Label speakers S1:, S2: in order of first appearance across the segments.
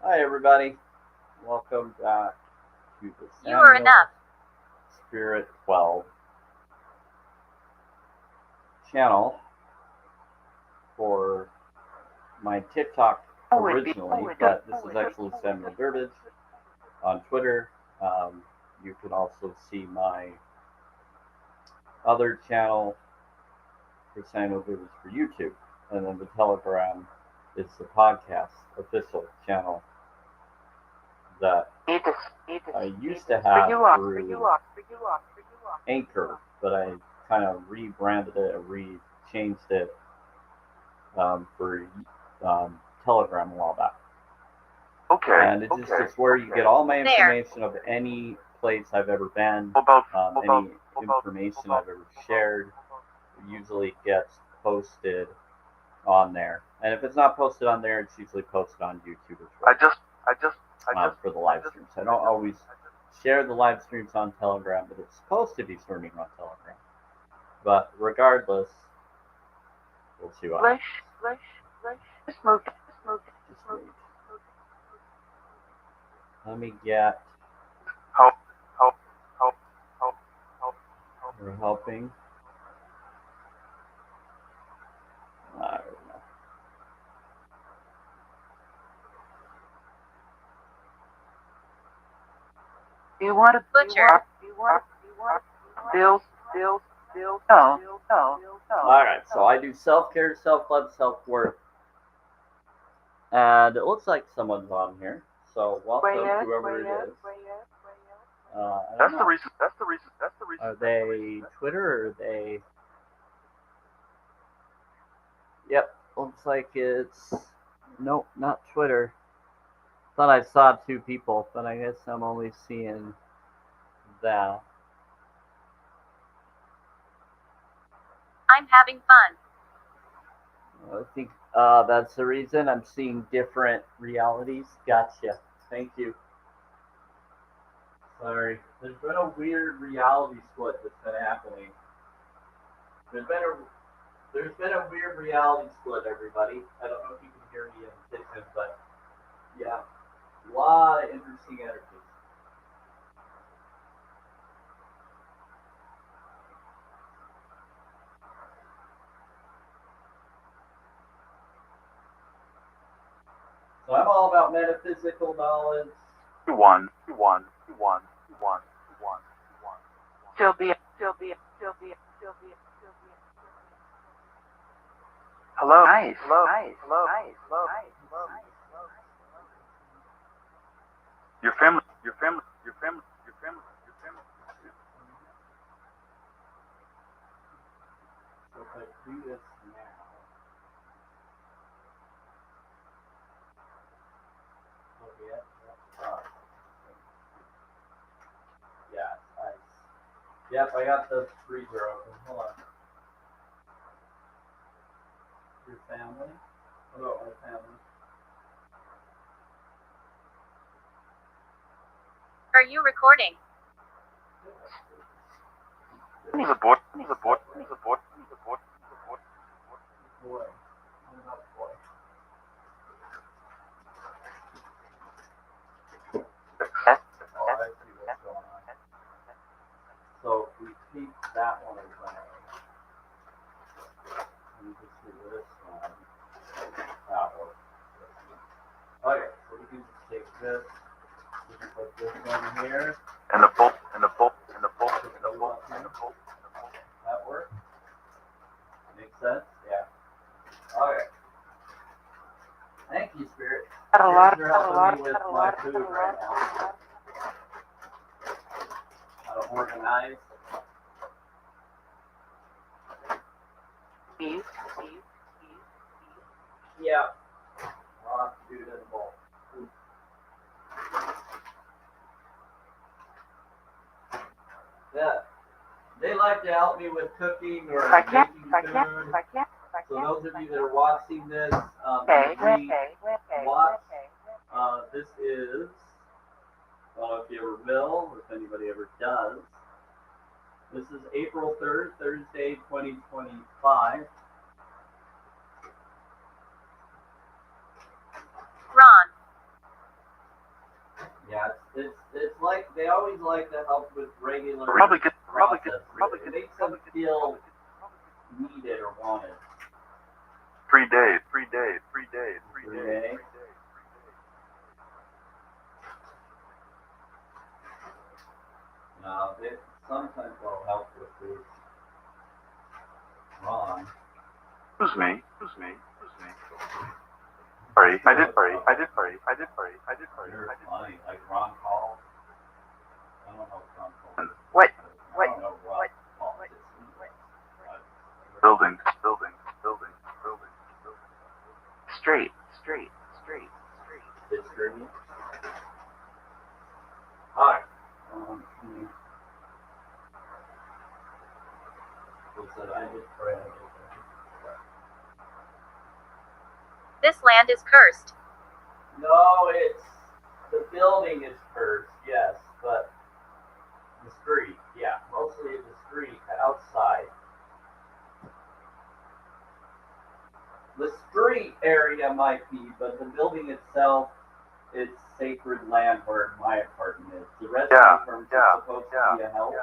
S1: Hi, everybody. Welcome back to the
S2: You are
S1: Samuel
S2: enough.
S1: Spirit 12 channel for my TikTok originally, but this is actually Samuel Durbridge on Twitter. You can also see my other channel for Samuel Durbridge for YouTube, and then the Telegram is the podcast official channel that I used to have through Anchor, but I kind of rebranded it, changed it for Telegram a while back.
S3: Okay.
S1: And it's where you get all my information of any place I've ever been, any information I've ever shared. Usually gets posted on there, and if it's not posted on there, it's usually posted on YouTube as well.
S3: I just
S1: for the live streams. I don't always share the live streams on Telegram, but it's supposed to be streaming on Telegram. But regardless, we'll see what happens. Just wait. Let me get.
S3: Help.
S1: We're helping. I don't know.
S2: Do you want to butcher? Bill.
S1: Alright, so I do self-care, self-love, self-worth. And it looks like someone's on here. So welcome, whoever it is.
S3: That's the reason.
S1: Are they Twitter or are they... Yep, looks like it's... Nope, not Twitter. Thought I saw two people, but I guess I'm only seeing that.
S2: I'm having fun.
S1: I think that's the reason I'm seeing different realities. Gotcha. Thank you. Sorry. There's been a weird reality split that's been happening. There's been a weird reality split, everybody. I don't know if you can hear me in the kitchen, but yeah, a lot of interesting energies. So I'm all about metaphysical knowledge.
S3: One.
S2: Sylvia.
S3: Hello.
S2: Nice.
S3: Your family.
S1: So if I do this now. Yep, I got the freezer open. Hold on. Your family? What about my family?
S2: Are you recording?
S3: He's a boy.
S1: Boy. I'm not boy. Oh, I see what's going on. So if we keep that one away, and you can see this one, that one. Okay, so we can just take this, we can put this one here.
S3: And the bolt.
S1: That work? Makes sense? Yeah. Okay. Thank you, Spirit. You're helping me with my food right now. How to organize. Yeah. I'll have to do it in a bowl. Yeah. They like to help me with cooking or making food. So those of you that are watching this, watch. This is, I don't know if you ever will, or if anybody ever does. This is April 3rd, Thursday, 2025.
S2: Ron.
S1: It's like they always like to help with regular process. It makes them feel needed or wanted.
S3: 3 days, 3 days, 3 days, 3 days, 3
S1: Okay.
S3: days.
S1: Now, sometimes they'll help with this. Ron.
S3: Who's me? Who's me? Who's me? Sorry, I did sorry, I did sorry, I did sorry, I did sorry,
S1: You're
S3: I did
S1: funny. Like Ron Paul. I don't know if Ron Paul.
S3: What?
S1: I don't know Ron Paul.
S3: Building, building, building, building, building. Straight, straight, straight, straight.
S1: History. Hi. He said I did pray.
S2: This land is cursed.
S1: No, it's the building is cursed, yes, but the street, yeah, mostly the street outside. The street area might be, but the building itself, it's sacred land where my apartment is. The rest of the apartment is supposed to be a help.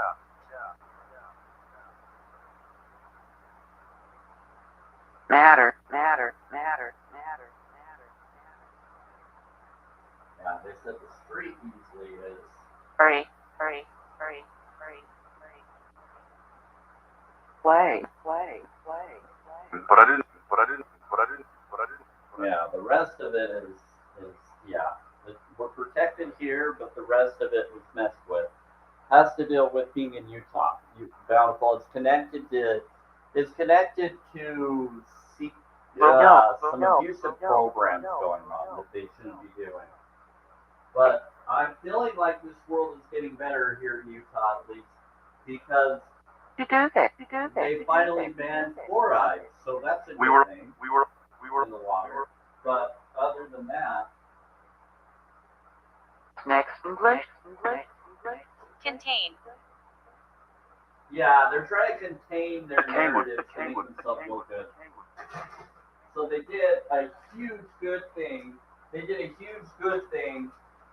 S4: Matter, matter, matter, matter, matter, matter.
S1: Yeah, they said the street usually is.
S4: Hurry, hurry, hurry, hurry, hurry. Play, play, play, play.
S3: But I didn't, but I didn't, but I didn't, but I didn't.
S1: Yeah, the rest of it is yeah. We're protected here, but the rest of it was messed with. Has to deal with being in Utah. Bountiful. It's connected to some abusive programs going on that they shouldn't be doing. But I'm feeling like this world is getting better here in Utah, at least, because they finally banned fluoride, so that's a good thing.
S3: We were
S1: in the water. But other than that,
S4: Next English, English, English.
S2: Contain.
S1: yeah, they're trying to contain their narrative to make themselves look good. So they did a huge good thing. They did a huge good thing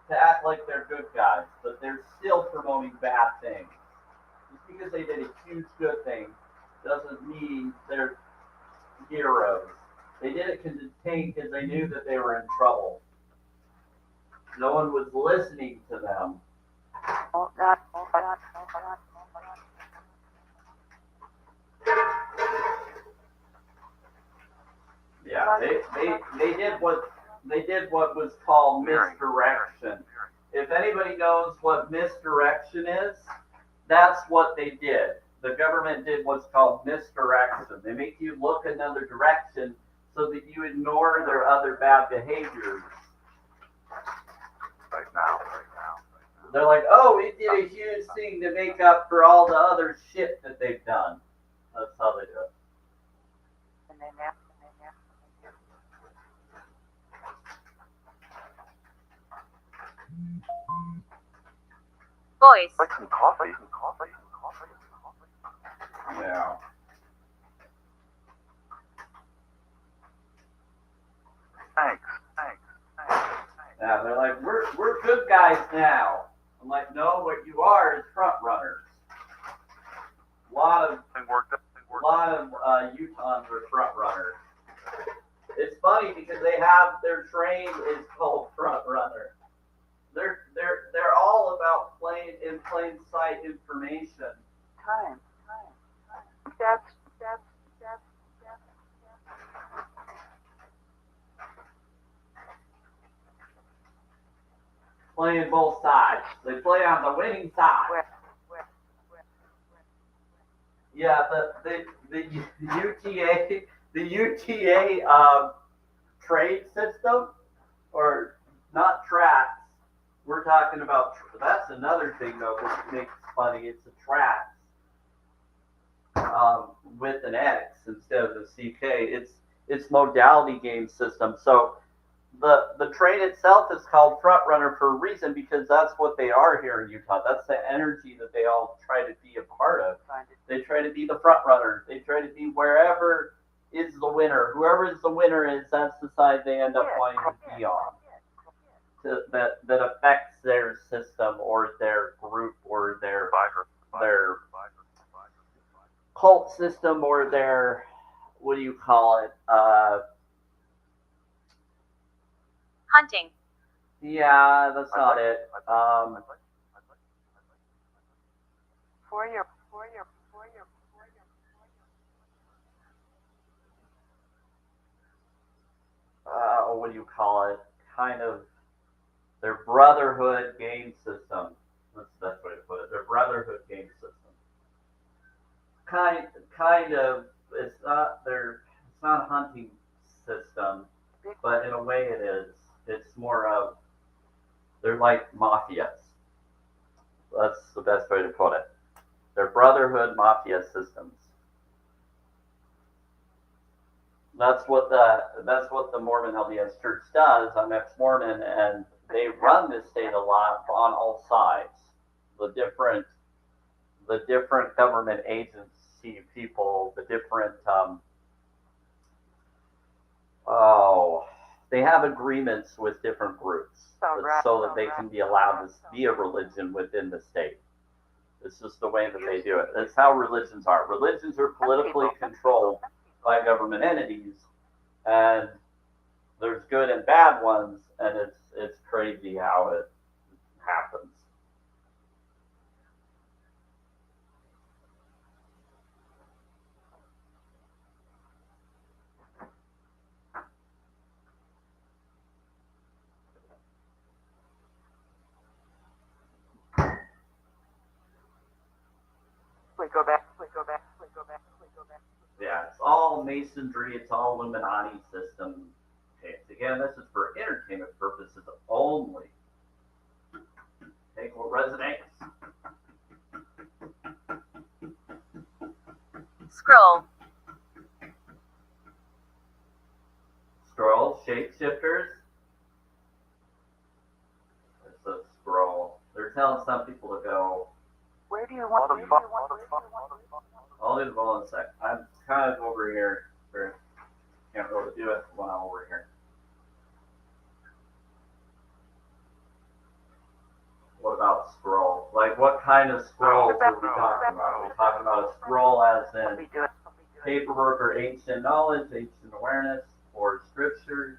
S1: to act like they're good guys, but they're still promoting bad things. Just because they did a huge good thing doesn't mean they're heroes. They did it because they knew that they were in trouble. No one was listening to them. Yeah, they did what was called misdirection. If anybody knows what misdirection is, that's what they did. The government did what's called misdirection. They make you look another direction so that you ignore their other bad behaviors.
S3: right now.
S1: They're like, oh, we did a huge thing to make up for all the other shit that they've done. That's how they do it.
S2: Voice.
S3: Like some coffee.
S1: Yeah.
S3: Thanks.
S1: Yeah, they're like, we're good guys now. I'm like, no, what you are is front runners. A lot of Utahns are front runners. It's funny because they have their train is called front runner. They're all about plain sight information.
S4: Time. That's.
S1: Playing both sides. They play on the winning side. Yeah, the UTA trade system, or not tracks. We're talking about that's another thing though that makes it funny. It's a tracks with an X instead of the CK. It's modality game system. So the train itself is called front runner for a reason because that's what they are here in Utah. That's the energy that they all try to be a part of. They try to be the front runner. They try to be wherever is the winner. Whoever is the winner is, that's the side they end up wanting to be on. that affects their system or their group or their cult system or their, what do you call it?
S2: Hunting.
S1: Yeah, that's not it. What do you call it? Kind of their brotherhood game system. That's the best way to put it. Their brotherhood game system. Kind of. It's not a hunting system, but in a way it is. It's more of, they're like mafias. That's the best way to put it. They're brotherhood mafia systems. That's what the Mormon LDS Church does. I'm ex-Mormon, and they run this state a lot on all sides. The different government agency people, the different they have agreements with different groups so that they can be allowed to be a religion within the state. It's just the way that they do it. That's how religions are. Religions are politically controlled by government entities, and there's good and bad ones, and it's crazy how it happens. Yeah, it's all masonry, it's all Illuminati system. Okay, again, this is for entertainment purposes only. Take what resonates.
S2: Scroll.
S1: Scroll, shapeshifters. It's a scroll. They're telling some people to go.
S4: Where do you want?
S1: I'll do one in a sec. I'm kind of over here. Can't really do it when I'm over here. What about scroll? Like, what kind of scrolls are we talking about? Are we talking about a scroll as in paperwork or ancient knowledge, ancient awareness, or scriptures?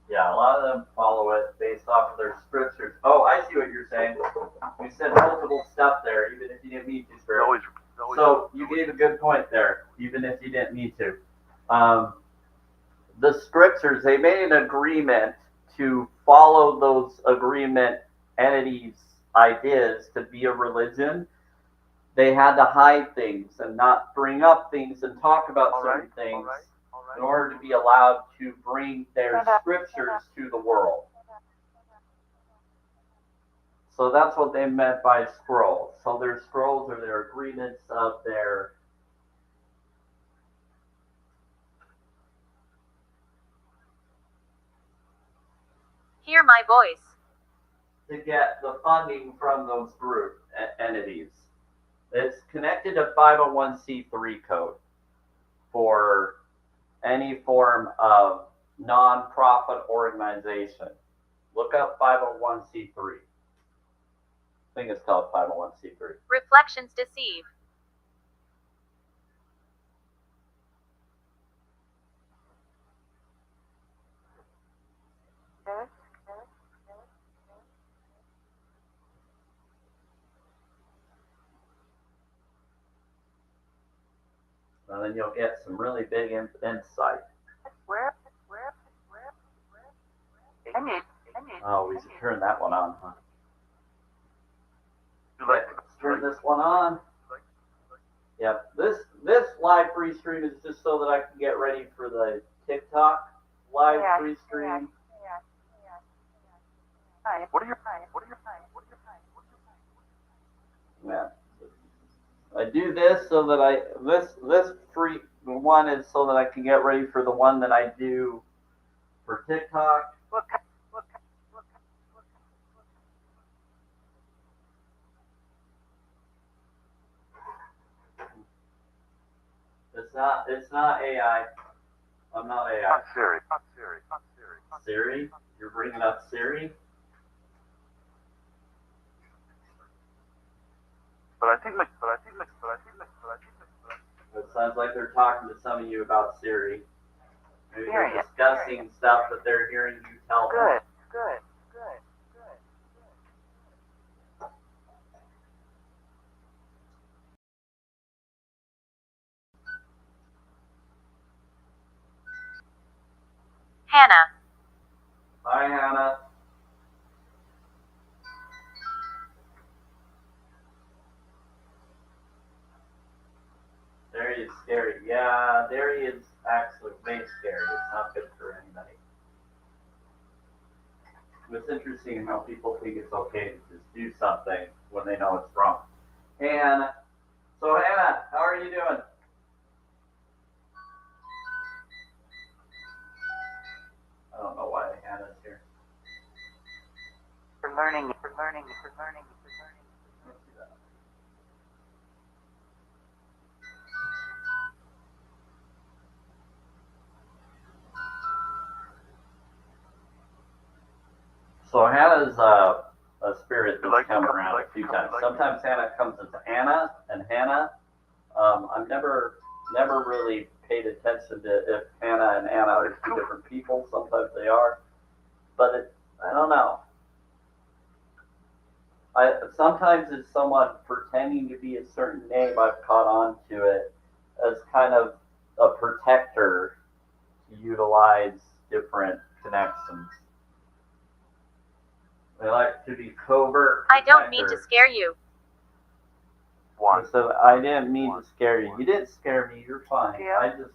S1: Yeah, a lot of them follow it based off of their scriptures. Oh, I see what you're saying. You said multiple stuff there, even if you didn't mean to, Spirit. So you gave a good point there, even if you didn't need to. The scriptures, they made an agreement to follow those agreement entities' ideas to be a religion. They had to hide things and not bring up things and talk about certain things in order to be allowed to bring their scriptures to the world. So that's what they meant by scrolls. So their scrolls are their agreements of their
S2: Hear my voice.
S1: to get the funding from those group entities. It's connected to 501c3 code for any form of nonprofit organization. Look up 501c3. I think it's called 501c3.
S2: Reflections deceive.
S1: And then you'll get some really big insight. Oh, we should turn that one on, huh? Let's turn this one on. Yep. This live free stream is just so that I can get ready for the TikTok live free stream. Yeah. I do this so that this free one is so that I can get ready for the one that I do for TikTok. It's not AI. I'm not AI.
S3: Siri.
S1: Siri? You're bringing up Siri? It sounds like they're talking to some of you about Siri. Maybe they're
S4: Siri.
S1: discussing stuff that they're hearing you tell them.
S4: Good, good, good, good.
S2: Hannah.
S1: Hi, Hannah. Dairy is scary. Yeah, dairy is actually way scary. It's not good for anybody. It's interesting how people think it's okay to just do something when they know it's wrong. Hey, Hannah. So, Hannah, how are you doing? I don't know why Hannah's here.
S4: For learning, for learning, for learning, for learning.
S1: Let's see that. So Hannah's a spirit that's come around a few times. Sometimes Hannah comes as Anna and Hannah. I've never really paid attention to if Hannah and Anna are two different people. Sometimes they are, but I don't know. Sometimes it's someone pretending to be a certain name. I've caught on to it as kind of a protector to utilize different connections. They like to be covert.
S2: I don't mean to scare you.
S3: One.
S1: So I didn't mean to scare you. You didn't scare me. You're fine.
S4: Yeah.
S1: I just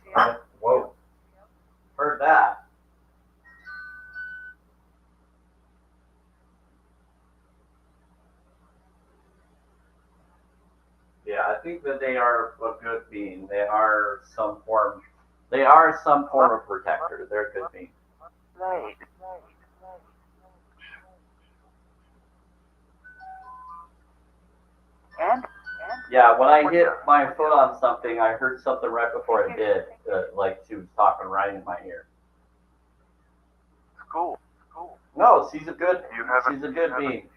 S1: whoa. Heard that. Yeah, I think that they are a good being. They are some form of protector. They're a good being.
S4: Right. And?
S1: Yeah, when I hit my foot on something, I heard something right before I did, like she was talking right in my ear.
S3: School.
S1: No, she's a good
S3: You
S1: being.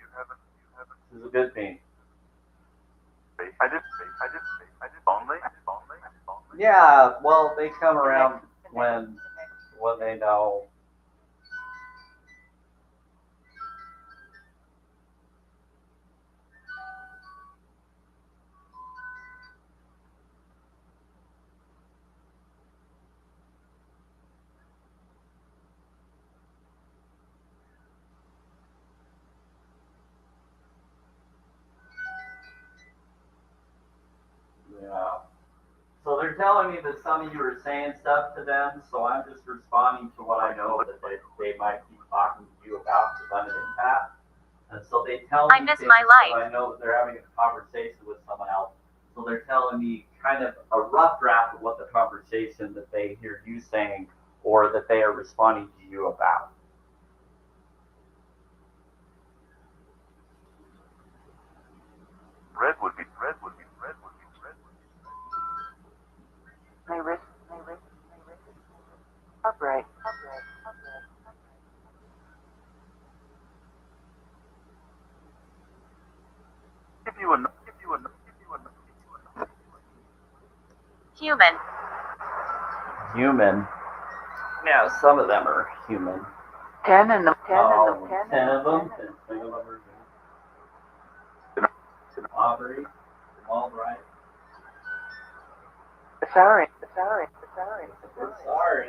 S1: She's a good being.
S3: I did. Only.
S1: Yeah, well, they come around when they know. Yeah. So they're telling me that some of you are saying stuff to them, so I'm just responding to what I know that they might be talking to you about because I'm an empath. And so they tell me
S2: I miss
S1: things
S2: my life.
S1: that I know that they're having a conversation with someone else. So they're telling me kind of a rough draft of what the conversation that they hear you saying or that they are responding to you about.
S3: Red would be.
S4: My wrist. Upright.
S3: Give you a.
S2: Human.
S1: Human. Yeah, some of them are human.
S4: 10 and the 10
S1: Oh,
S4: and the 10
S1: 10
S4: and
S1: of
S4: the
S1: them? 10 of them are human. Aubrey, all right.
S4: Sorry.
S1: We're sorry.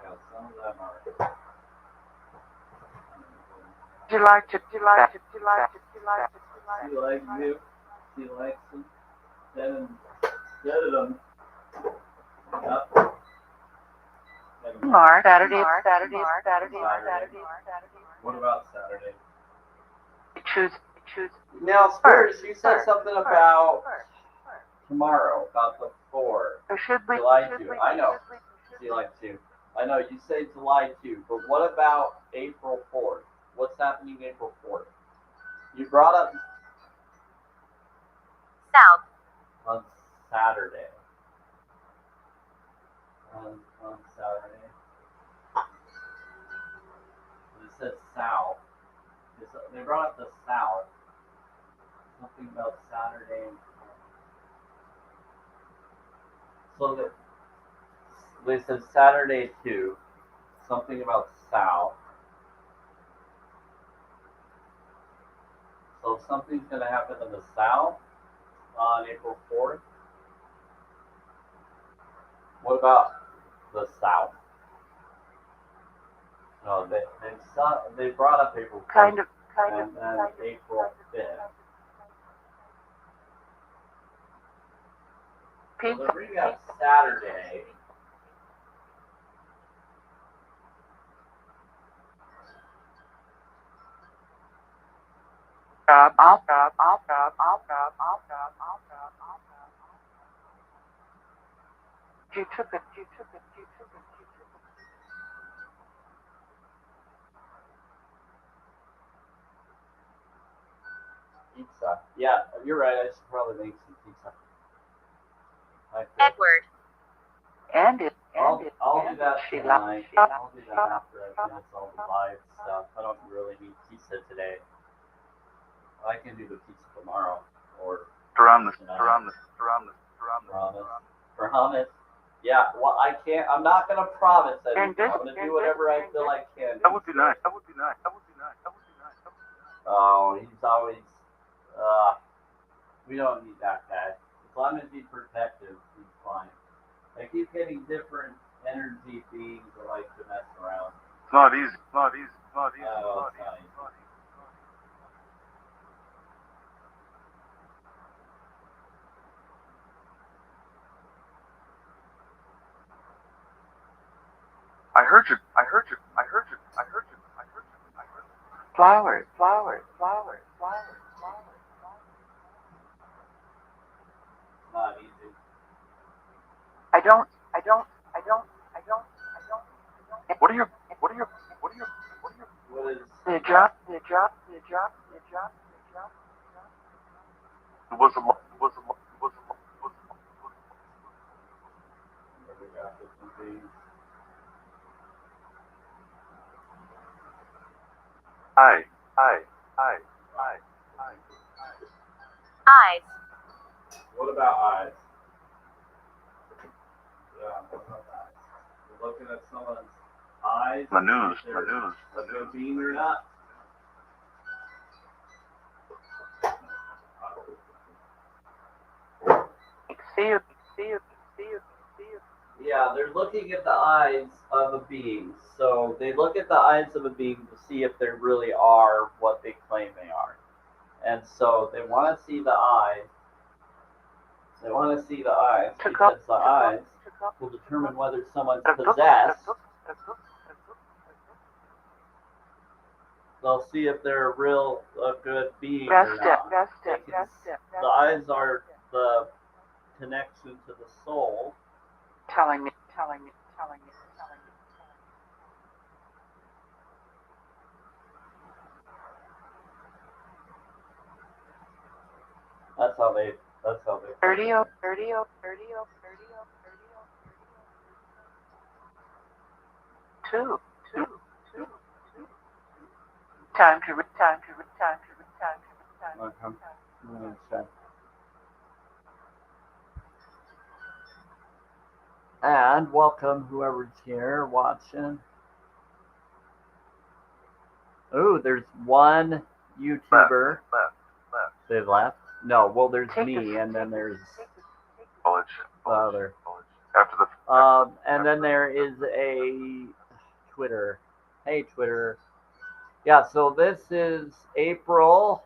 S1: Yeah, some of them are.
S4: She likes it.
S1: She likes you. She likes them. 10 of them. Yep.
S4: Saturday.
S1: What about Saturday?
S4: Choose.
S1: Now, Spirit, you said something about tomorrow, about the 4th.
S4: Or should we?
S1: July 2. I know. July 2. I know, you say July 2, but what about April 4th? What's happening April 4th? You brought up
S2: South.
S1: on Saturday. On Saturday. It says South. They brought up the South. something about Saturday. So that they said Saturday too. Something about south. So something's going to happen in the south on April 4th. What about the south? No, they brought up April 4th.
S4: Kind of,
S1: And then April 5th. So they're bringing up Saturday.
S4: You took it.
S1: Pizza. Yeah, you're right. I should probably make some pizza.
S2: Edward.
S4: And it.
S1: I'll do that
S4: She
S1: tonight.
S4: loves-
S1: I'll do that after I finish all the live stuff. I don't really need pizza today. I can do the pizza tomorrow or
S3: Promise.
S1: Yeah, well, I can't. I'm not gonna promise anything.
S4: And this-
S1: I'm gonna do whatever I feel I can.
S3: That would be nice.
S1: Oh, he's always. We don't need that guy. As long as he's protective, he's fine. I keep getting different energy beings that like to mess around.
S3: It's not easy.
S1: Oh, it's not easy.
S3: I heard you.
S4: Flowers.
S1: It's not easy.
S4: I don't.
S3: What are you?
S1: What is?
S4: The job.
S3: It was a lot.
S1: Where we got different beings.
S3: Hi.
S2: Eyes.
S1: What about eyes? Yeah, what about eyes? We're looking at someone's eyes.
S3: My news.
S1: A good being or not?
S4: See you.
S1: Yeah, they're looking at the eyes of a being. So they look at the eyes of a being to see if they really are what they claim they are. And so they want to see the eyes. They want to see the eyes because the eyes will determine whether someone's possessed. They'll see if they're a good being or not. The eyes are the connection to the soul.
S4: Telling me.
S1: That's how they.
S4: 30. Two. Time to read.
S1: Okay. And welcome whoever's here watching. Oh, there's one YouTuber.
S3: Left.
S1: They've left? No, well, there's me, and then there's
S3: College.
S1: the other.
S3: After the.
S1: And then there is a Twitter. Hey, Twitter. Yeah, so this is April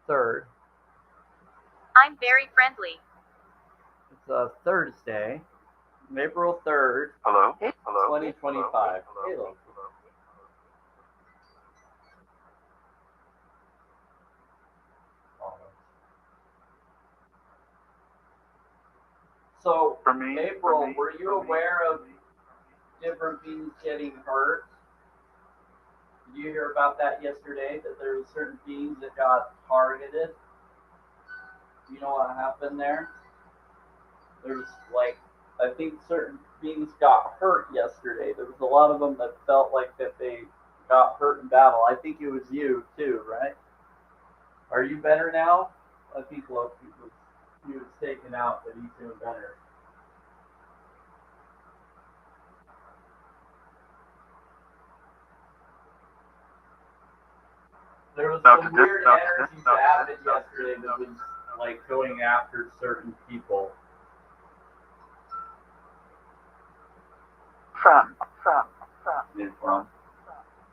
S1: 3rd.
S2: I'm very friendly.
S1: It's a Thursday. April 3rd,
S3: Hello.
S1: 2025. Hello. So,
S3: For me,
S1: April, were you aware of different beings getting hurt? Did you hear about that yesterday? That there were certain beings that got targeted? Do you know what happened there? There's I think certain beings got hurt yesterday. There was a lot of them that felt like that they got hurt in battle. I think it was you too, right? Are you better now? I think he was taken out, but he's doing better. There was some weird energy that happened yesterday that was like going after certain people.
S4: From.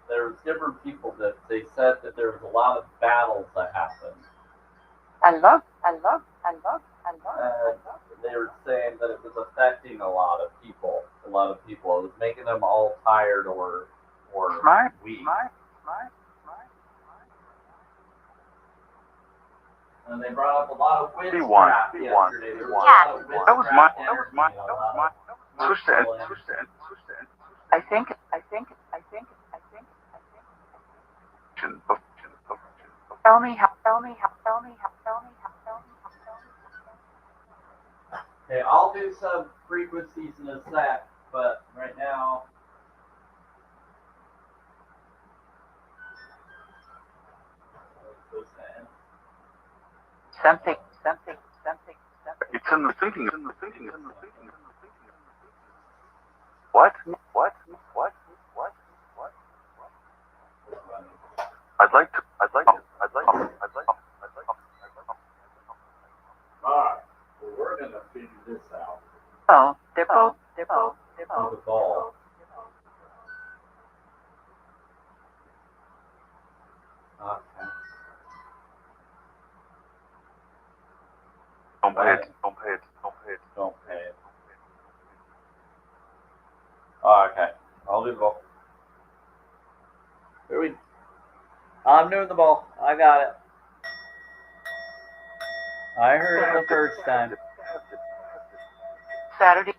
S1: There was different people that they said that there was a lot of battles that happened.
S4: And
S1: They were saying that it was affecting a lot of people. It was making them all tired or weak. And they brought up a lot of witchcraft yesterday. There was a lot of witchcraft energy.
S4: I think. Tell me how.
S1: Okay, I'll do some frequencies in a sec, but right now.
S4: Something.
S3: It's in the thinking. What? I'd like to.
S1: Alright, well, we're going to figure this out.
S4: Oh, they're both.
S1: Do the ball. Okay.
S3: Don't pay it.
S1: Oh, okay, I'll do the ball. I'm doing the ball. I got it. I heard it the first time.
S4: Saturday.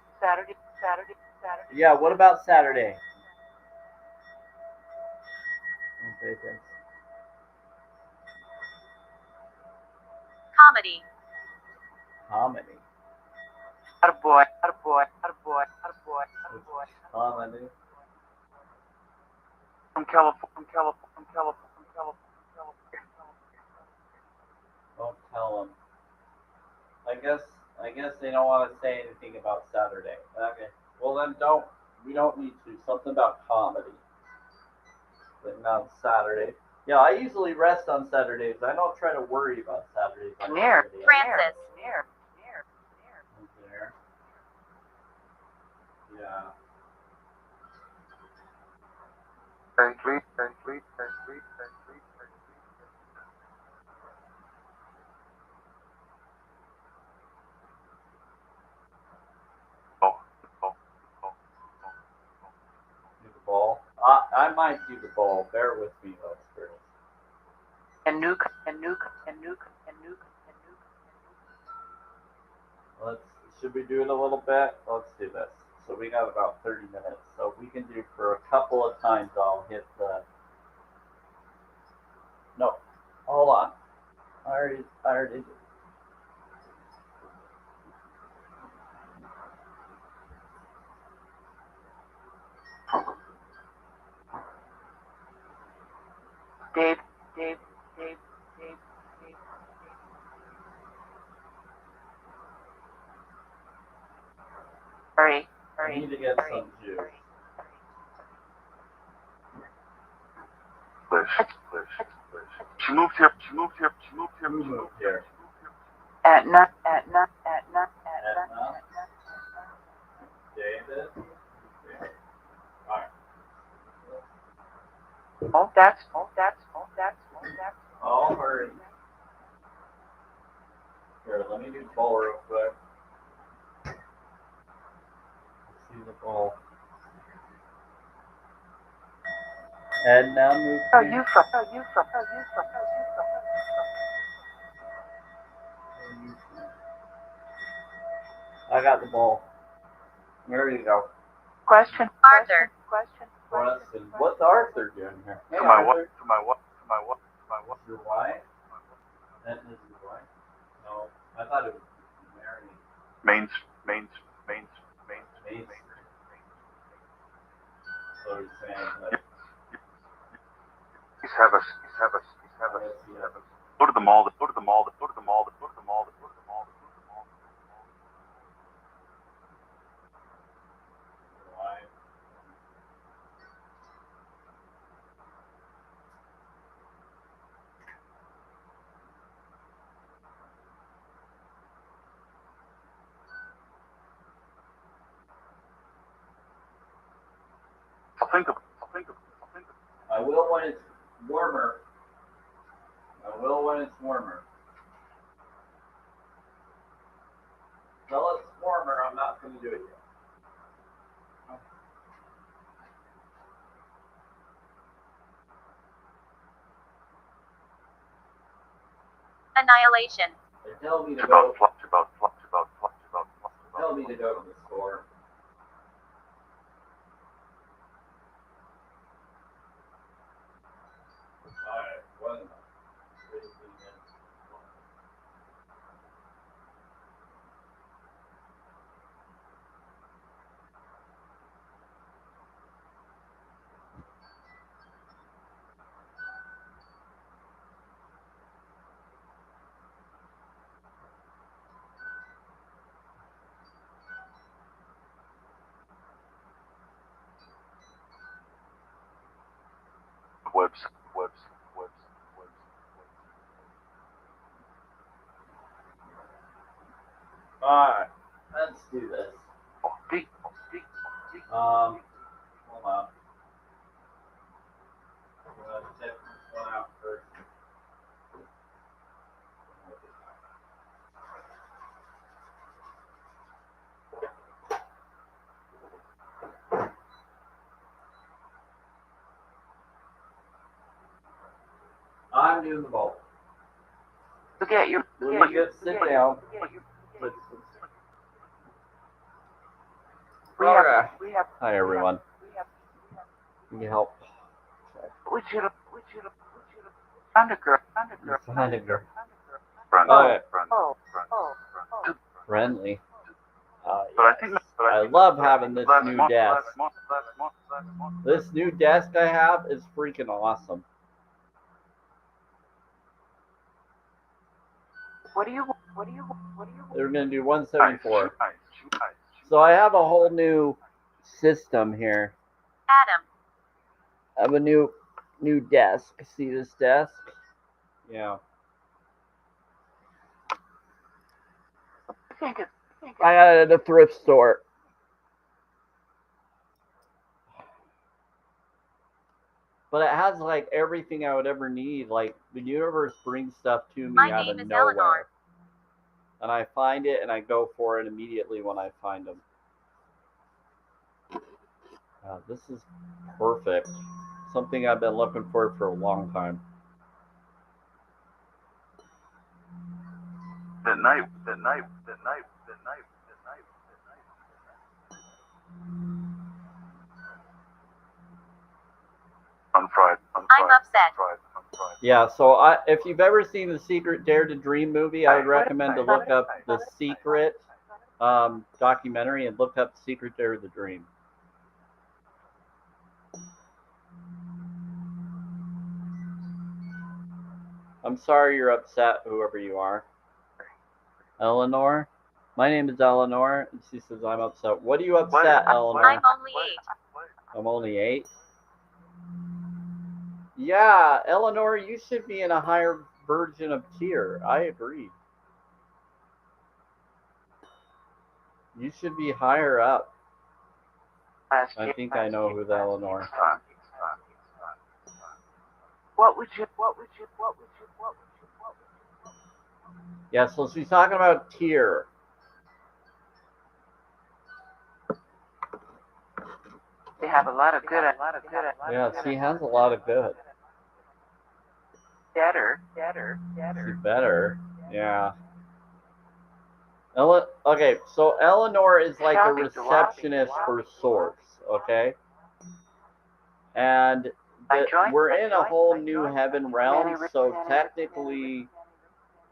S1: Yeah, what about Saturday? Okay, thanks.
S2: Comedy.
S4: Attaboy.
S1: Comedy.
S3: From California.
S1: Don't tell them. I guess they don't want to say anything about Saturday. Okay. Well then we don't need to. Something about comedy. But not Saturday. Yeah, I usually rest on Saturdays. I don't try to worry about Saturdays.
S2: Francis.
S1: There. Yeah.
S3: Very
S1: Do the ball. I might do the ball. Bear with me, though, Spirit.
S4: And nuke.
S1: Should we do it a little bit? Let's do this. So we got about 30 minutes. So we can do for a couple of times. I'll hit the. No, hold on. I already did.
S4: Dave. Hurry.
S1: I need to get some juice.
S3: She moved here.
S1: Who moved here?
S4: At night.
S1: David? Okay. Alright.
S4: Oh, that's.
S1: I'll hurry. Here, let me do the ball real quick. Let's see the ball. And now move.
S4: Oh, you from.
S1: I got the ball. There you go.
S4: Question.
S2: Arthur.
S1: Preston. What's Arthur doing here? Hey,
S3: To my
S1: Arthur.
S3: what?
S1: Your wife? That is your wife? No, I thought it was Mary.
S3: Main.
S1: So he's saying that.
S3: He's have us. Go to the mall. Go to the mall. Go to the mall. Go to the mall. Go to the mall. Go to the mall.
S1: Why?
S3: I'll think of it. I'll think of it. I'll think of it.
S1: I will when it's warmer. I will when it's warmer. Until it's warmer, I'm not going to do it yet.
S2: Annihilation.
S1: They tell me to
S3: About
S1: go.
S3: flux. About flux. About flux. About flux.
S1: Tell me to go to the store. Alright, what am I?
S3: Webs. Webs. Webs. Webs.
S1: Alright, let's do this.
S3: Oh, deep.
S1: Hold on. I'm going to check this one out first. I'm doing the bowl.
S4: Look at your.
S1: We're going to sit down. Hi, everyone. Can you help?
S4: Would you underground?
S1: Vinegar.
S3: Friend.
S1: Alright.
S3: Friend.
S4: Oh.
S3: Friend.
S4: Oh.
S3: Friend.
S1: Friendly.
S3: But I think.
S1: I love having this new desk.
S3: Last month.
S1: This new desk I have is freaking awesome.
S4: What do you?
S1: They're going to do 174.
S3: Nice.
S1: So I have a whole new system here.
S2: Adam.
S1: I have a new desk. See this desk? Yeah. I got it at a thrift store. But it has like everything I would ever need. Like the universe brings stuff to me
S2: My
S1: out
S2: name
S1: of
S2: is
S1: nowhere.
S2: Eleanor.
S1: And I find it and I go for it immediately when I find them. This is perfect. Something I've been looking for a long time.
S3: The night. Unfried.
S2: I'm upset.
S1: Yeah, so if you've ever seen the Secret Dare to Dream movie, I would recommend to look up the Secret documentary and look up Secret Dare to Dream. I'm sorry you're upset, whoever you are. Eleanor? My name is Eleanor, and she says I'm upset. What are you upset, Eleanor?
S2: I'm only 8.
S1: I'm only 8? Yeah, Eleanor, you should be in a higher version of tier. I agree. You should be higher up. I think I know who's Eleanor.
S4: What would you?
S1: Yeah, so she's talking about tier.
S4: They have a lot of good.
S1: Yeah, she has a lot of good.
S4: Better.
S1: She better. Yeah. Okay, so Eleanor is like a receptionist for Source, okay? And we're in a whole new heaven realm, so technically,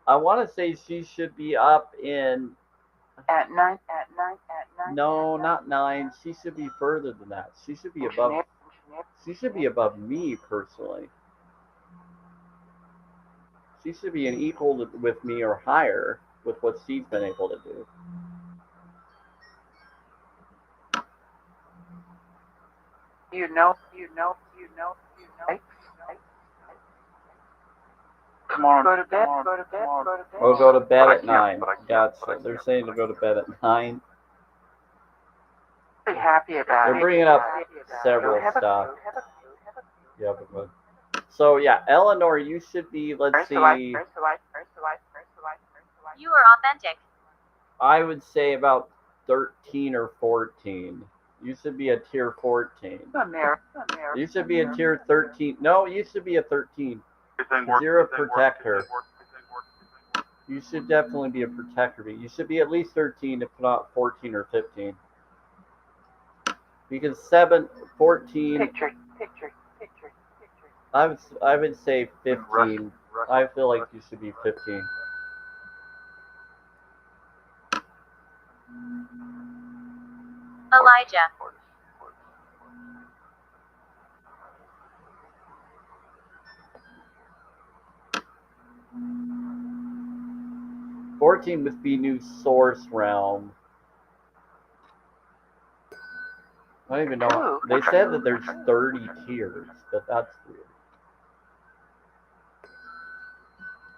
S1: I want to say she should be up in...
S4: At 9.
S1: No, not 9. She should be further than that. She should be above... She should be above me, personally. She should be an equal with me or higher with what she's been able to do.
S4: You know.
S3: Tomorrow.
S4: Go to bed.
S1: We'll go to bed
S3: But I
S1: at
S3: can't,
S1: 9.
S3: but I can't,
S1: Gotcha.
S3: but I can't,
S1: They're saying to go to bed at 9.
S4: Be happy about
S1: They're
S4: it.
S1: bringing up several stuff. Yeah, but so yeah, Eleanor, you should be. Let's see.
S2: You are authentic.
S1: I would say about 13 or 14. You should be a tier 14. You should be a tier 13. No, you should be a 13. Because you're a protector. You should definitely be a protector. But you should be at least 13, if not 14 or 15. Because 14. I would say 15. I feel like you should be 15.
S2: Elijah.
S1: $14 would be new source realm. I don't even know. They said that there's 30 tiers, but that's weird.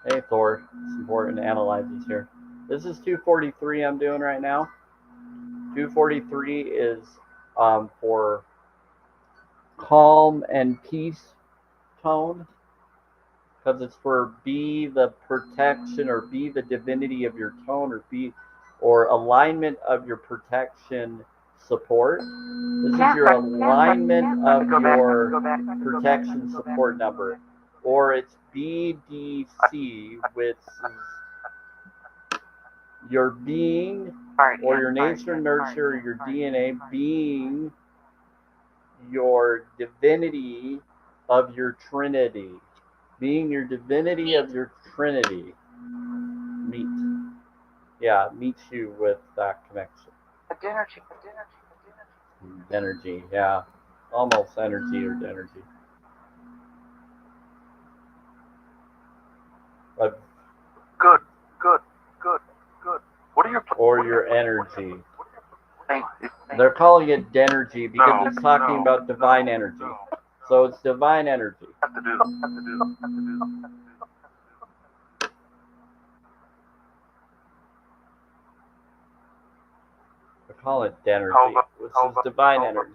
S1: Hey Thor, support and analyzes here. This is 243 I'm doing right now. 243 is for calm and peace tone. Because it's for be the protection or be the divinity of your tone or alignment of your protection support. This is your alignment of your protection support number. Or it's BDC, which is your being or your nature, nurture, your DNA being your divinity of your Trinity. Being your divinity of your Trinity. Meet. Yeah, meet you with that connection. Energy, yeah. Almost energy or energy. But
S3: Good. What are your
S1: or your energy. They're calling it denergy because it's talking about divine energy. So it's divine energy.
S3: Have to do.
S1: They call it denergy, which is divine energy.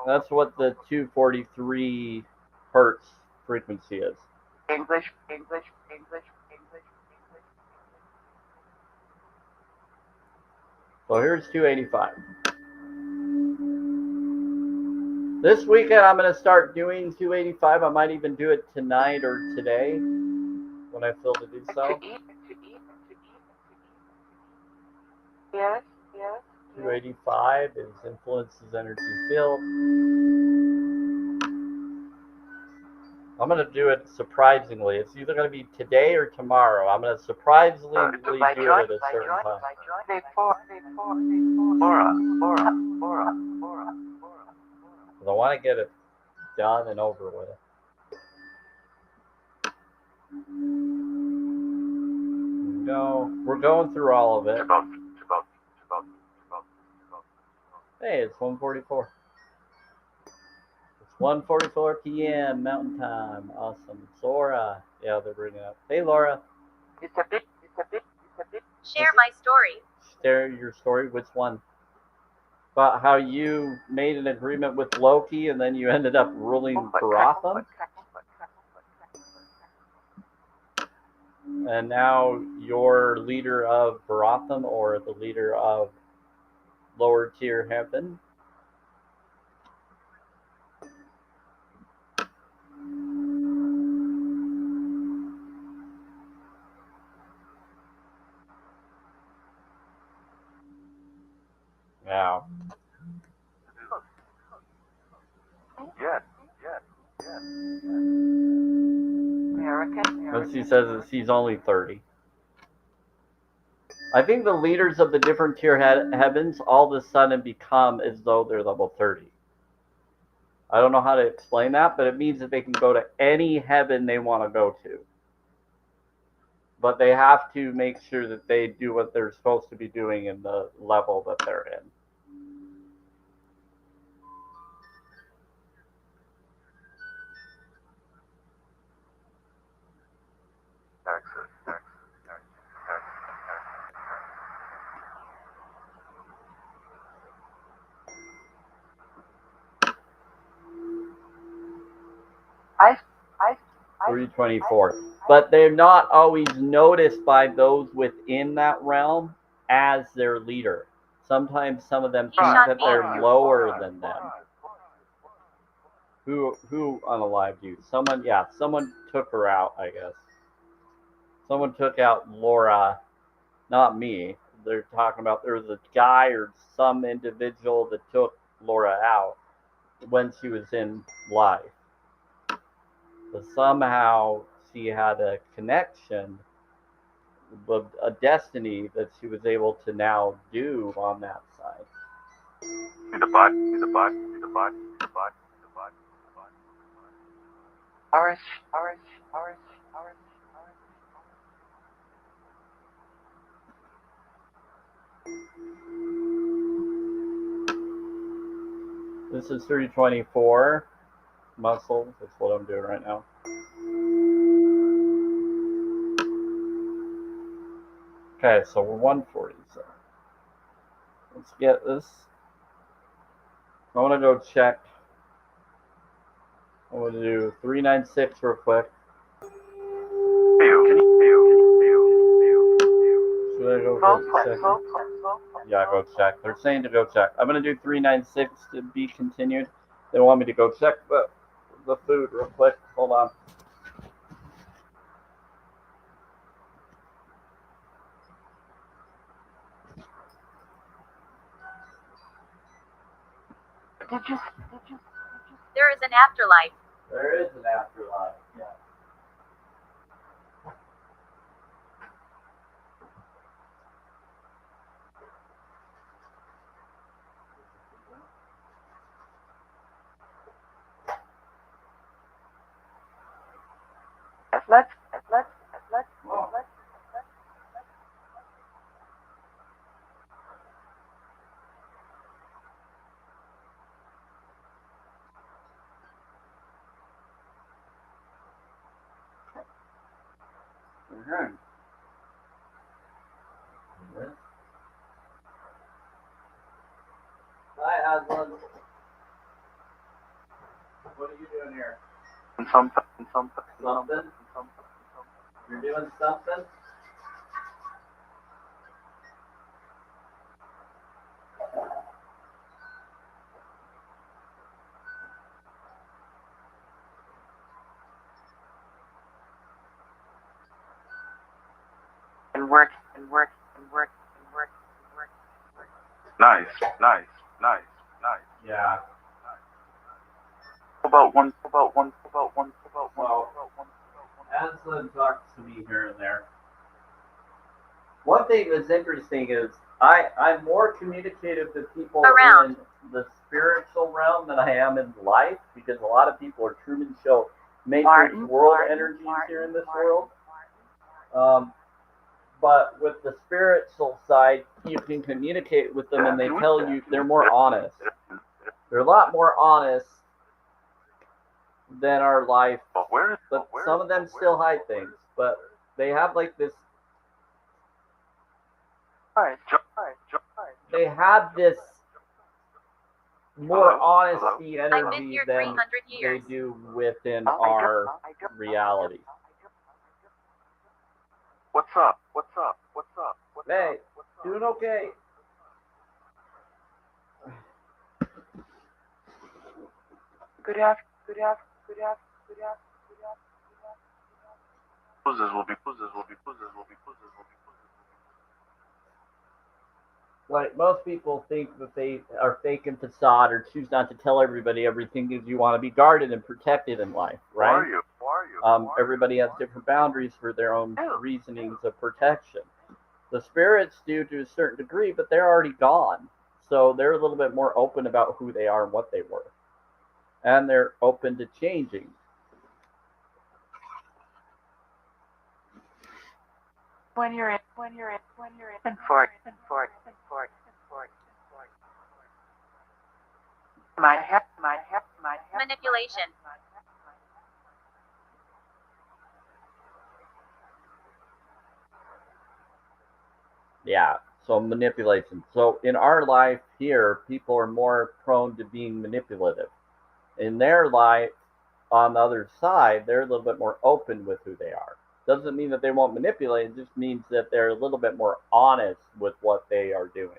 S1: That's what the 243 hertz frequency is.
S4: English.
S1: So here's 285. This weekend I'm going to start doing 285. I might even do it tonight or today when I feel to do so.
S4: Yes.
S1: 285 is influences energy field. I'm going to do it surprisingly. It's either going to be today or tomorrow. I'm going to surprisingly do it at a certain time.
S3: Laura.
S1: Because I want to get it done and over with. No, we're going through all of it. Hey, it's 1:44. It's 1:44 p.m. Mountain Time. Awesome. Zora. Yeah, they're bringing it up. Hey, Laura.
S2: Share my story.
S1: Share your story. Which one? About how you made an agreement with Loki and then you ended up ruling Baratham? And now you're leader of Baratham or the leader of lower tier heaven? Now.
S3: Yes.
S1: What she says is he's only 30. I think the leaders of the different tier heavens all of a sudden become as though they're level 30. I don't know how to explain that, but it means that they can go to any heaven they want to go to. but they have to make sure that they do what they're supposed to be doing in the level that they're in.
S4: I
S1: 324. But they're not always noticed by those within that realm as their leader. Sometimes some of them think that they're lower than them. Who unalived you? Someone took her out, I guess. Someone took out Laura, not me. They're talking about there was a guy or some individual that took Laura out when she was in life. But somehow she had a connection, a destiny that she was able to now do on that side.
S3: The bot.
S4: ours.
S1: This is 324 muscles. That's what I'm doing right now. Okay, so we're 140. So let's get this. I want to go check. I want to do 396 real quick. Should I go check? Yeah, go check. They're saying to go check. I'm going to do 396 to be continued. They want me to go check the food real quick. Hold on.
S2: There is an afterlife.
S1: There is an afterlife. Yeah.
S4: Let's.
S1: Mm-hmm. Hi, Aslan. What are you doing here?
S3: Something.
S1: Something? You're doing something?
S4: And work.
S3: Nice.
S1: Yeah.
S3: About one.
S1: Aslan talks to me here and there. One thing that's interesting is I'm more communicative to people
S2: Around.
S1: in the spiritual realm than I am in life, because a lot of people are Truman Show matrix world energies here in this world. But with the spiritual side, you can communicate with them and they tell you they're more honest. They're a lot more honest than our life. But some of them still hide things. But they have like this. They have this more honesty
S2: I've been
S1: energy
S2: here
S1: than
S2: 300
S1: they
S2: years.
S1: do within our reality.
S3: What's up?
S1: Hey, doing okay.
S4: Good afternoon.
S3: Closes will be.
S1: Like most people think that they are faking facade or choose not to tell everybody everything because you want to be guarded and protected in life, right?
S3: Who are you?
S1: Everybody has different boundaries for their own reasonings of protection. The spirits do to a certain degree, but they're already gone. So they're a little bit more open about who they are and what they were. And they're open to changing.
S4: when you're in for might have
S2: Manipulation.
S1: Yeah, so manipulation. So in our life here, people are more prone to being manipulative. In their life, on the other side, they're a little bit more open with who they are. Doesn't mean that they won't manipulate, it just means that they're a little bit more honest with what they are doing.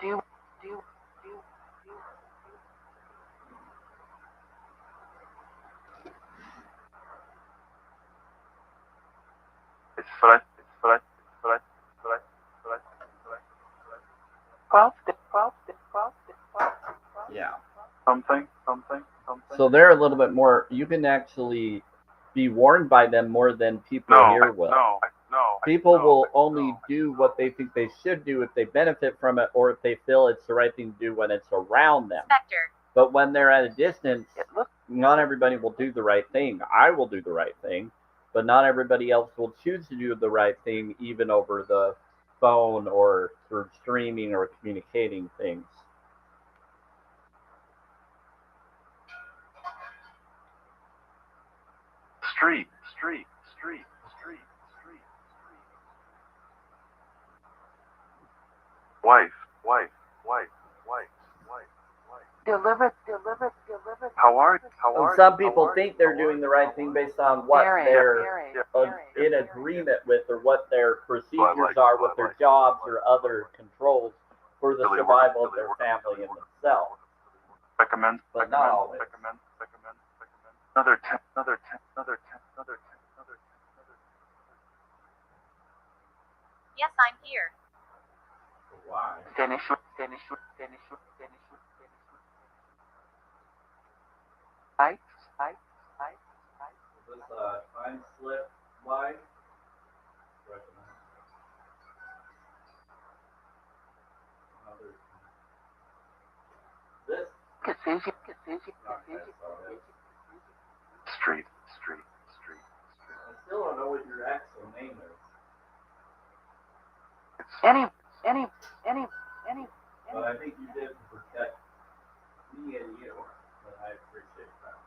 S4: do
S3: It's fresh. It's fresh. It's fresh. It's fresh. It's fresh.
S1: Yeah.
S3: Something.
S1: So they're a little bit more, you can actually be warned by them more than people here will.
S3: No.
S1: People will only do what they think they should do if they benefit from it or if they feel it's the right thing to do when it's around them.
S2: Spectre.
S1: But when they're at a distance,
S4: it looks
S1: not everybody will do the right thing. I will do the right thing, but not everybody else will choose to do the right thing, even over the phone or through streaming or communicating things.
S3: Street. Wife.
S4: delivered.
S3: How are
S1: Some people think they're doing the right thing based on what they're in agreement with or what their procedures are with their jobs or other controls for the survival of their family and themselves.
S3: Recommend.
S1: But not always.
S3: Recommend. Another 10.
S2: Yes, I'm here.
S1: Why?
S4: Finish. I.
S1: Is this a time slip line? This?
S4: Confusion.
S3: Street.
S1: I still don't know what your actual name is.
S4: Any.
S1: But I think you did to protect me and you. And I appreciate that.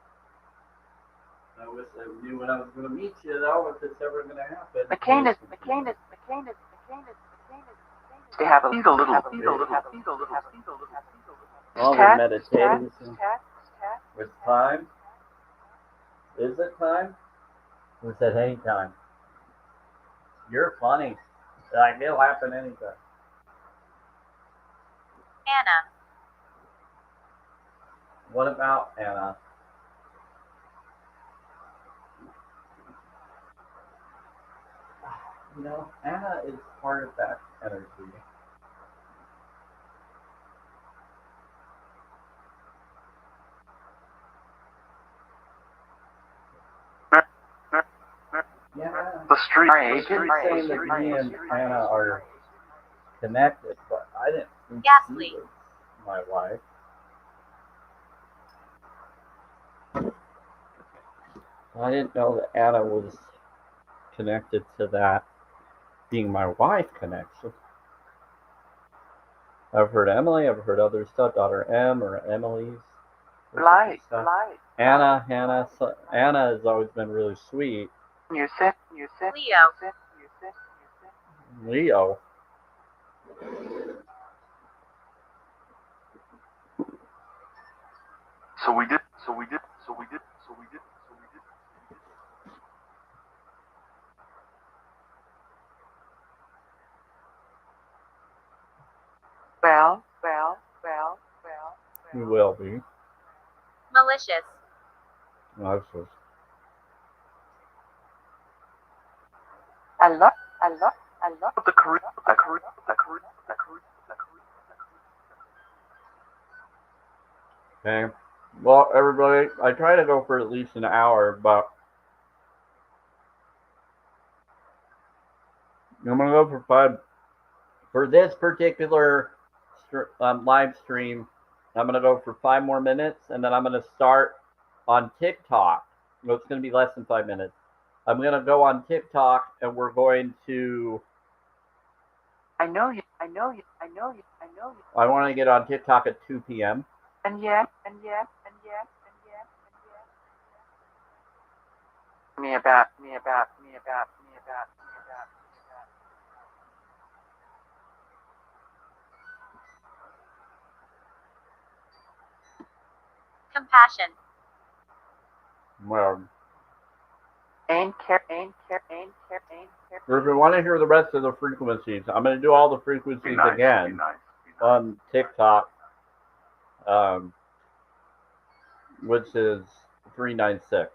S1: I wish I knew when I was going to meet you, though, if it's ever going to happen.
S4: McCain. To have a
S3: little.
S1: Oh, we're meditating with time. Is it time? Who said any time? You're funny. Like, it'll happen anytime.
S2: Anna.
S1: What about Anna? You know, Anna is part of that energy. Yeah.
S3: The street.
S1: I keep saying that me and Anna are connected, but I didn't think
S2: Ghastly.
S1: she was my wife. I didn't know that Anna was connected to that being my wife connection. I've heard Emily, I've heard other stuff, daughter M or Emily's.
S4: light.
S1: Anna has always been really sweet.
S4: You said.
S1: Leo.
S3: So we did.
S4: Well.
S1: We will be.
S2: Malicious.
S1: That's just,
S4: I love.
S3: The career.
S1: okay. Well, everybody, I try to go for at least an hour, but I'm going to go for 5. For this particular live stream, I'm going to go for 5 more minutes, and then I'm going to start on TikTok Well, it's going to be less than 5 minutes. I'm going to go on TikTok, and we're going to...
S4: I know you.
S1: I want to get on TikTok at 2 p.m.
S4: And yet. Me about.
S2: Compassion.
S1: Well,
S4: Aim care.
S1: if you want to hear the rest of the frequencies, I'm going to do all the frequencies again on TikTok, which is 396.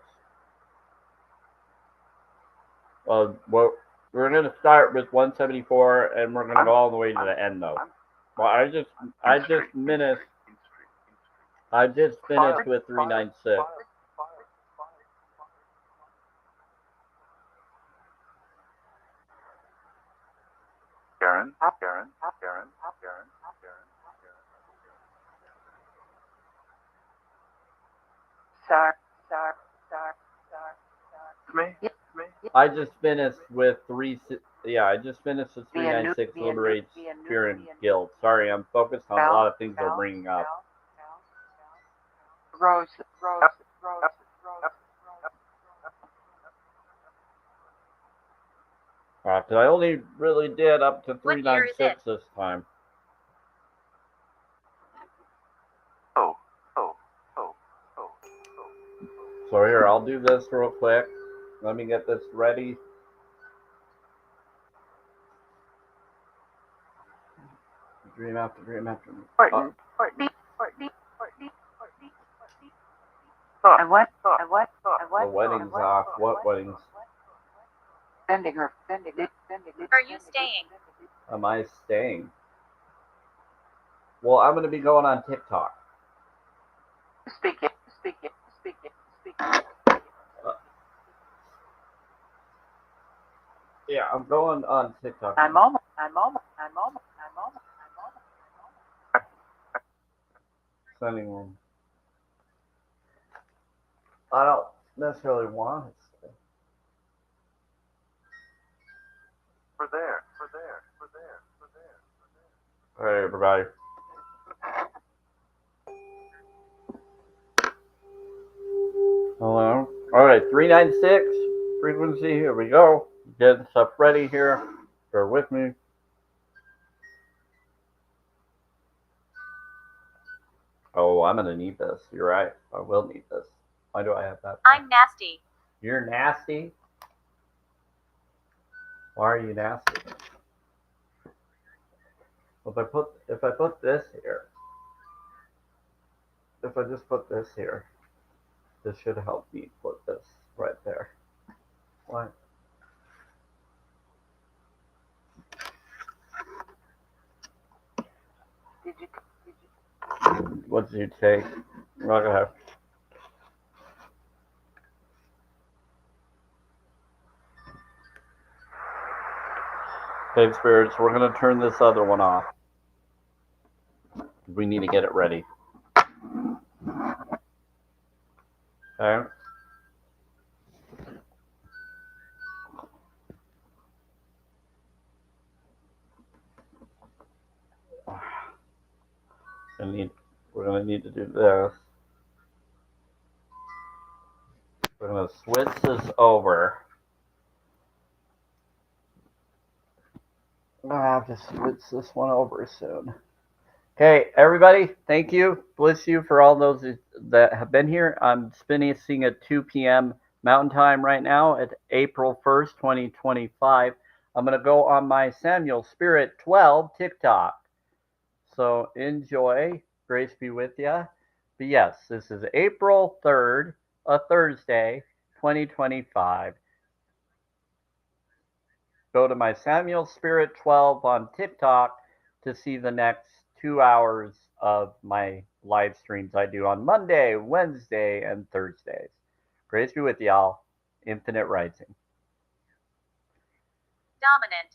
S1: Well, we're going to start with 174, and we're going to go all the way to the end, though. Well, I just finished with 396.
S3: Karen.
S4: Sorry.
S3: It's me.
S1: I just finished with 396 Liberate Spirit Guild. Sorry, I'm focused on a lot of things they're bringing up.
S4: Rose.
S1: Because I only really did up to
S2: What year is
S1: 396 this time.
S3: Oh.
S1: So here, I'll do this real quick. Let me get this ready. Dream after dream after dream.
S4: And what?
S1: The wedding's off. What weddings?
S4: Sending her.
S2: Are you staying?
S1: Am I staying? Well, I'm going to be going on TikTok.
S4: Speak it.
S1: Yeah, I'm going on TikTok.
S4: I'm almost.
S1: Sending them. I don't necessarily want it.
S3: We're there.
S1: All right, everybody. Hello. All right, 396 frequency. Here we go. Getting stuff ready here. Bear with me. Oh, I'm gonna need this. You're right. I will need this. Why do I have that?
S2: I'm nasty.
S1: You're nasty? Why are you nasty? If I put this here, if I just put this here, this should help me put this right there. Why? What did you take? Okay. Okay, spirits, we're going to turn this other one off. We need to get it ready. Okay. We're going to need to do this. We're going to switch this over. I'm going to have to switch this one over soon. Okay, everybody, thank you. Bless you for all those that have been here. I'm finishing at 2 p.m. Mountain Time right now at April 1st, 2025. I'm going to go on my Samuel Spirit 12 TikTok. So enjoy. Grace be with you. But yes, this is April 3rd, a Thursday, 2025. Go to my Samuel Spirit 12 on TikTok to see the next 2 hours of my live streams I do on Monday, Wednesday, and Thursdays. Grace be with y'all. Infinite Rising.
S2: Dominant.